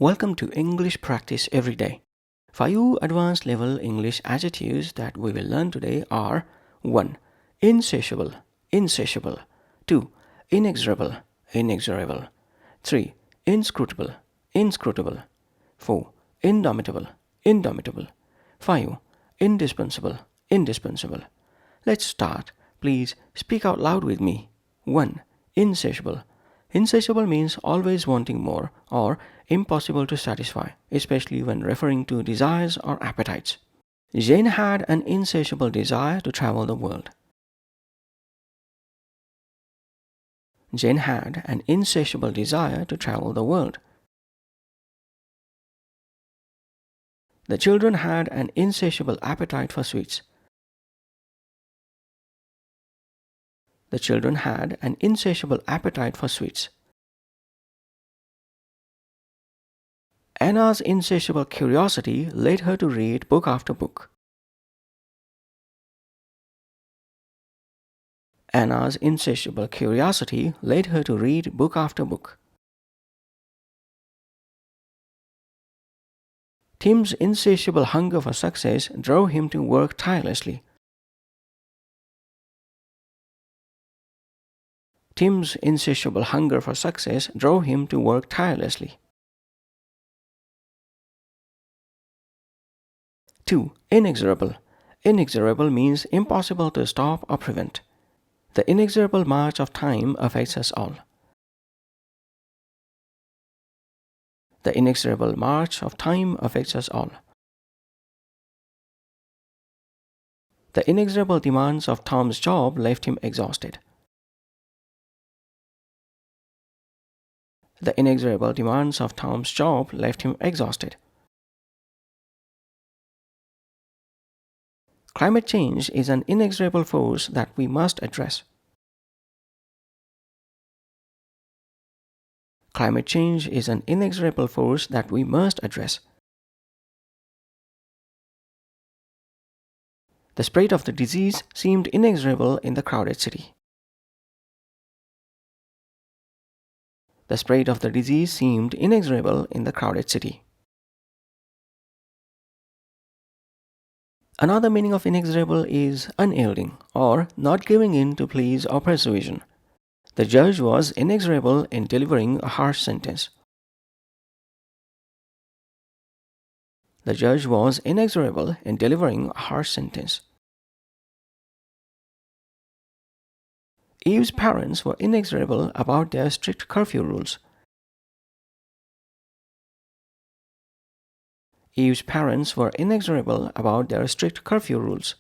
Welcome to English Practice Every Day. 5 advanced level English adjectives that we will learn today are 1. Insatiable, insatiable. 2. Inexorable, inexorable. 3. Inscrutable, inscrutable. 4. Indomitable, indomitable. 5. Indispensable, indispensable. Let's start. Please speak out loud with me. 1. Insatiable. Insatiable means always wanting more or impossible to satisfy, especially when referring to desires or appetites. Jane had an insatiable desire to travel the world. Jane had an insatiable desire to travel the world. The children had an insatiable appetite for sweets. The children had an insatiable appetite for sweets. Anna's insatiable curiosity led her to read book after book. Anna's insatiable curiosity led her to read book after book. Tim's insatiable hunger for success drove him to work tirelessly. Tim's insatiable hunger for success drove him to work tirelessly. 2. Inexorable. Inexorable means impossible to stop or prevent. The inexorable march of time affects us all. The inexorable march of time affects us all. The inexorable demands of Tom's job left him exhausted. The inexorable demands of Tom's job left him exhausted. Climate change is an inexorable force that we must address. Climate change is an inexorable force that we must address. The spread of the disease seemed inexorable in the crowded city. The spread of the disease seemed inexorable in the crowded city. Another meaning of inexorable is unyielding or not giving in to pleas or persuasion. The judge was inexorable in delivering a harsh sentence. The judge was inexorable in delivering a harsh sentence. Eve's parents were inexorable about their strict curfew rules. Eve's parents were inexorable about their strict curfew rules.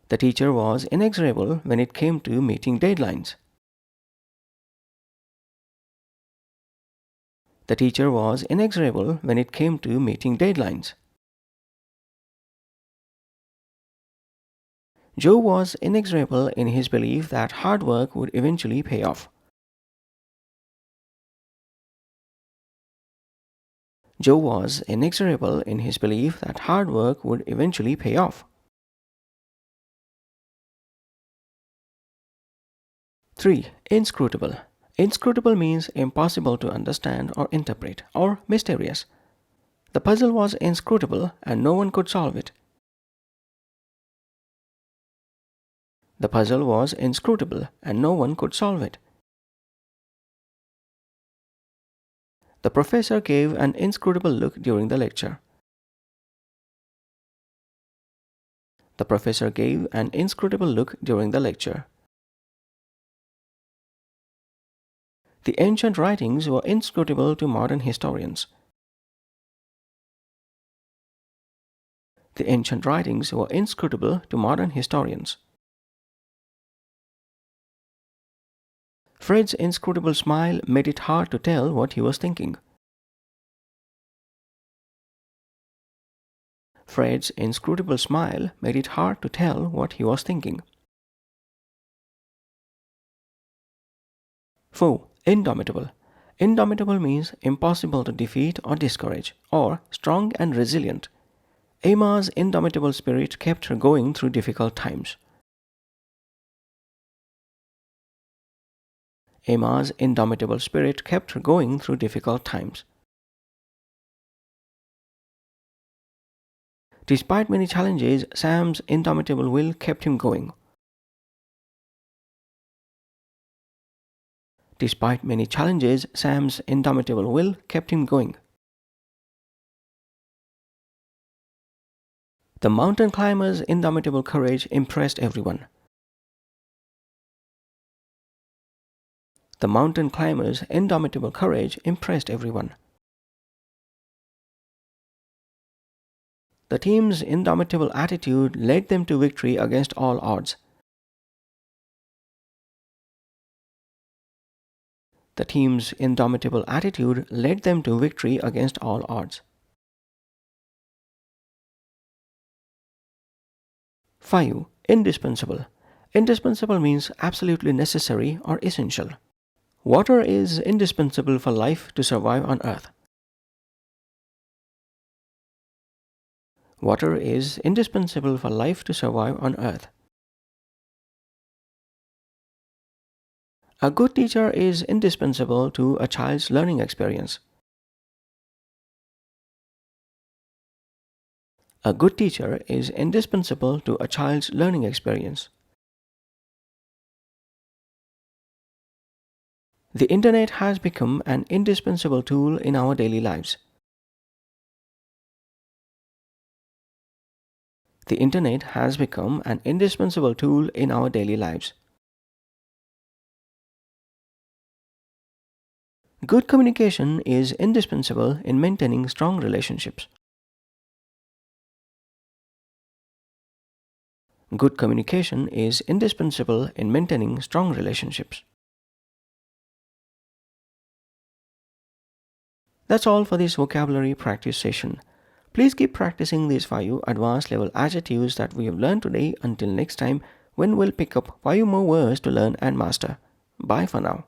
The teacher was inexorable when it came to meeting deadlines. The teacher was inexorable when it came to meeting deadlines. Joe was inexorable in his belief that hard work would eventually pay off. Joe was inexorable in his belief that hard work would eventually pay off. 3. Inscrutable. Inscrutable means impossible to understand or interpret, or mysterious. The puzzle was inscrutable and no one could solve it. The puzzle was inscrutable and no one could solve it. The professor gave an inscrutable look during the lecture. The professor gave an inscrutable look during the lecture. The ancient writings were inscrutable to modern historians. The ancient writings were inscrutable to modern historians. Fred's inscrutable smile made it hard to tell what he was thinking. Fred's inscrutable smile made it hard to tell what he was thinking. 4. Indomitable. Indomitable means impossible to defeat or discourage, or strong and resilient. Emma's indomitable spirit kept her going through difficult times. Emma's indomitable spirit kept her going through difficult times. Despite many challenges, Sam's indomitable will kept him going. Despite many challenges, Sam's indomitable will kept him going. The mountain climber's indomitable courage impressed everyone. The mountain climber's indomitable courage impressed everyone. The team's indomitable attitude led them to victory against all odds. The team's indomitable attitude led them to victory against all odds. 5. Indispensable. Indispensable means absolutely necessary or essential. Water is indispensable for life to survive on Earth. Water is indispensable for life to survive on Earth. A good teacher is indispensable to a child's learning experience. A good teacher is indispensable to a child's learning experience. The internet has become an indispensable tool in our daily lives. The internet has become an indispensable tool in our daily lives. Good communication is indispensable in maintaining strong relationships. Good communication is indispensable in maintaining strong relationships. That's all for this vocabulary practice session. Please keep practicing these 5 advanced level adjectives that we have learned today until next time when we'll pick up 5 more words to learn and master. Bye for now.